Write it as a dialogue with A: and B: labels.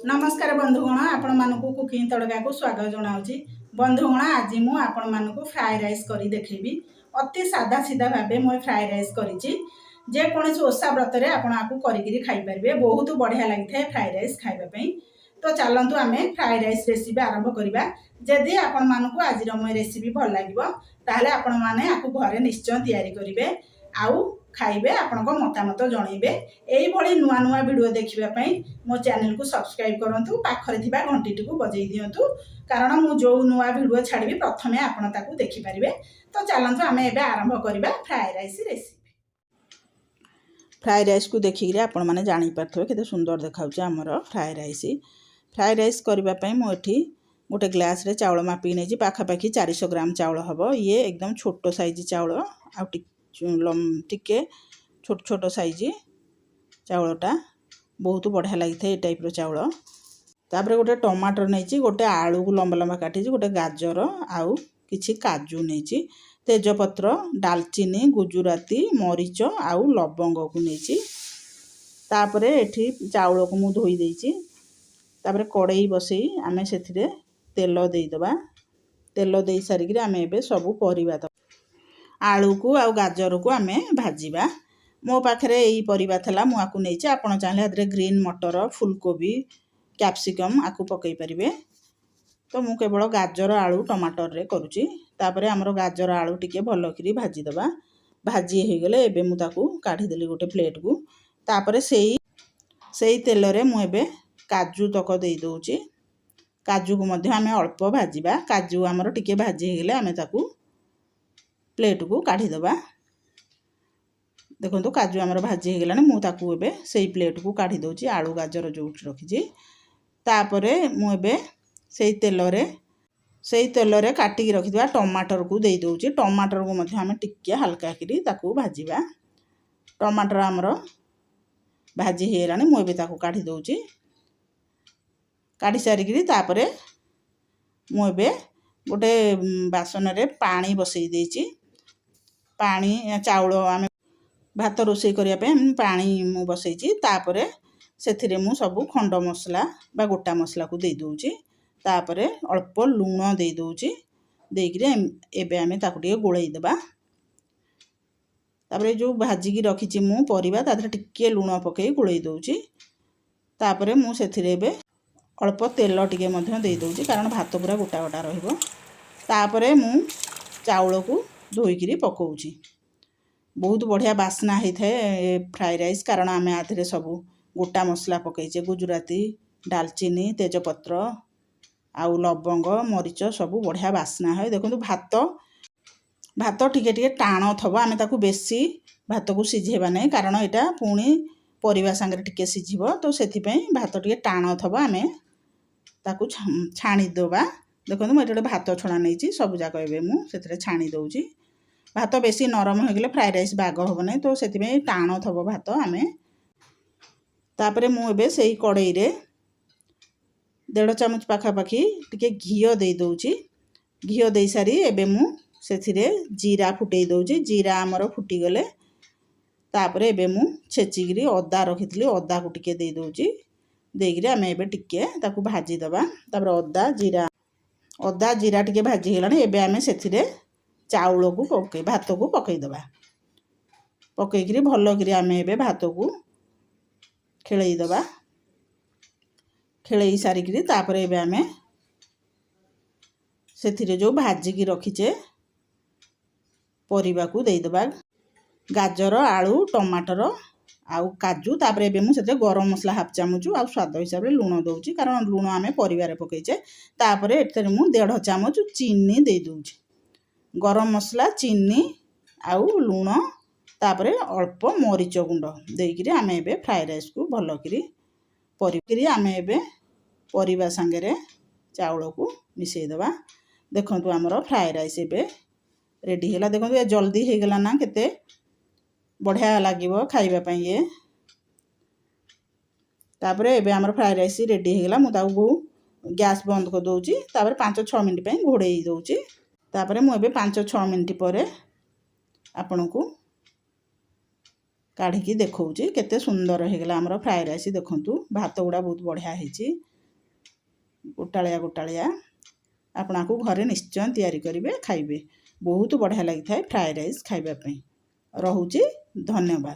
A: नमस्कार बंधुगण आपण मानकु कुकिंग तड़का को स्वागत जनाऊँगी। बंधुगण आज मु आपण मानकु फ्राए राइस करी देखेबी। अति सादा सीधा भाबे मु फ्राए राइस करिछि। जे कोनोसी ओषा व्रत रे आपण आकु करिकिरी खाई परिबे। बहुत बढ़िया लागिଥାଏ फ्राए राइस खाइबा पई। तो चलंतु आमे फ्राए राइस रेसिपी आरंभ करिबा। जदि आपण मानकु आज मो रेसिपी भल लागिबो ताहले आपण माने आकु घरे निश्चय तयारी करिवे आउ खाइबे आपनको मतामत जणैबे। एई भली नुआ नुआ वीडियो देखिबा पई मो चैनल को सब्सक्राइब करंतु पाखरे थिबा घंटीटी को बजै दियंतु कारण मु जो नुआ वीडियो छाड़बी प्रथमे आपण ताकू देखि परिबे। तो चलंतु आमे एबे आरंभ करिबा fry rice recipe. Fry rice को देखिरे आपण माने जानि पारथबे केते सुंदर देखाउछ हमर फ्राई राइस। फ्राई राइस करबा पई मु एठी गोटे ग्लास रे चावल मापी नेछि। पाखा पाखी 400 ग्राम चावल हबो। ये एकदम छोटो साइज चावल आ टिके छोट छोट साइज चावलटा बहुत बढ़िया लगी था। टाइप रो चावल तापर गोटे टमाटर नहीं, गोटे आलू को लंबा लंबा काटी, गोटे गाजर आउ किछि काजू नहीं, तेजपत्र, डालचीनी, गुजराती, मरीच आउ लवंग को नहीं। तापर एठी चावल को मु धोई देछि। तापर कड़ाई बसई आमे सेथिरे तेल देइदबा। तेल देई सारिक आमे एबे सब परिबा आलू को आउ गाजर को आमे भाजीबा। मो पाखरे एई परिबा थला मु आकु नेछि। आपण चाहले आदरे ग्रीन मटर, फुलकोबी, कैप्सिकम आकु पकई परिबे। तो मु केवल गाजर आलू टमाटर रे करूची। तापरे हमरो गाजर आलू टिके भलो करी भाजी दबा। भाजी हे गेले एबे मु ताकू काढी देली गोटे प्लेट को। तापरे सेई तेल रे मु एबे काजू तक देई दोउची। काजू को मध्ये आमे अल्प भाजीबा। काजू हमरो टिके भाजी हे गेले आमे ताकू प्लेट को काढी दबा। देखो काजू आमर भाजी हो गलानी। मु ताकू एबे सेई प्लेट को काढी दोची। आलू गाजर जो रखिछि तापरे मु एबे सेई तेल रे काटी रखिदिबा टमाटर को देई दोची। टमाटर को मध्ये आमे टिके हल्का करी ताकू भाजीबा। टमाटर आमर भाजी हो गलानी। मु एबे ताकू काढी दोची। काढी सारी करी तापरे मु एबे गोटे बासन रे पानी बसई देची। पानी चाउल आमे भात रोषे करिया पे पानी मु बसईची। तापरे सेथिरे मु सब खंड मसला बा गोटा मसला को देई दोची। तापरे अल्प लूण देई दोची। देइकरे एबे आमे ताकू टिके गोळेई देबा। तापरे जो भाजी की रखिची मु परिबा तादरे टिके लूण पकई गोळेई दोची। तापरे मु सेथिरे एबे अल्प तेल टिके मध्ये देई दोची कारण भात पूरा गोटा गोटा रहिबो। तापरे मु चाउल को धोईकरी पकाउची। बहुत बढ़िया बास्ना होता है फ्राई राइस कारण आमे आधे सब गोटा मसला पकईचे। गुजराती, डालचीनी, तेजपत्र आउ लवंग, मरीच सब बढ़िया बास्ना है। देखो भात टिके टिके टाण थबो। आमे ताकू बेसी भात को सिझेबा नहीं कारण एटा पुणी परिवा संगे टिके सिझिबो। तो सेथि पई भात टिके टाण थबो। आमे ताकू छाणी देबा। देखो मु एटा भात छणा नहीं सब जाक एबे मु सेथरे छाणी दउची। भात बेसी नरम हो गले फ्राई राइस बाग हो नहीं। तो सेथि पई टाण थबो भात आमे। तापरे मु एबे सेई कड़ाई रे 1.5 चामच पाखा पाखी टिके घियो देई दउची। घियो देई सारी एबे मु सेथिरे जीरा फुटेई दउची। जीरा हमर फुटी गले तापरे एबे मु छेचिगिरी अदा रखितली अदा को टिके देई दउची। देइगिरी आमे एबे टिके ताकू भाजी दबा। तापरे अदा जीरा टिके भाजी हेलानी। एबे आमे सेथिरे चाउल को पकई भात को पकई दबा। पकई करी भलो करी आमे एबे भात को खेलई दबा। खेलई सारी करी तापरे एबे आमे सेथिरे जो भाजी की रखिचे परिबा को देई दबा। गाजर, आलू, टमाटर आउ काजू। तापरे एबे मु सेते गरम मसला हाफ चामच आउ स्वाद हिसाब रे लूण दउची कारण लूण आमे परिबा रे पकईचे। तापरे एतरे मु 1.5 चामच चीनी देई दउची। गरम मसला, चीनी आउ लूण तापरे अल्प मरीच गुंड देइकरी आमे एबे फ्राई राइस को भलो करी परिकरी आमे एबे परिबा संगे रे चावल को मिसई दबा। देखंतु हमरो फ्राई राइस एबे रेडी हैला। देखंतु ए जल्दी हे गेला ना केते बढ़िया लागिवो खाइबा पई ये। तापरे एबे हमरो फ्राई राइस रेडी हे गेला। मु ताऊ गैस बंद कर दोची। तापरे 5-6 मिनिट पई घोड़ेई दोची। तापरे मु एबे 5-6 मिनिट परे आपनको काढ़ी देखौची केते सुंदर हे गेला हमरो फ्राई राइस। देखंतु भात गुड़ा बहुत बढ़िया हेची। ଗୋଟାଳିଆ ଗୋଟାଳିଆ ଆପଣଙ୍କୁ ଘରେ ନିଶ୍ଚୟ ତିଆରି କରିବେ ଖାଇବେ। ବହୁତ ବଢ଼ିଆ ଲାଗିଥାଏ ଫ୍ରାଏ ରାଇସ୍ ଖାଇବା ପାଇଁ। ରହୁଛି, ଧନ୍ୟବାଦ।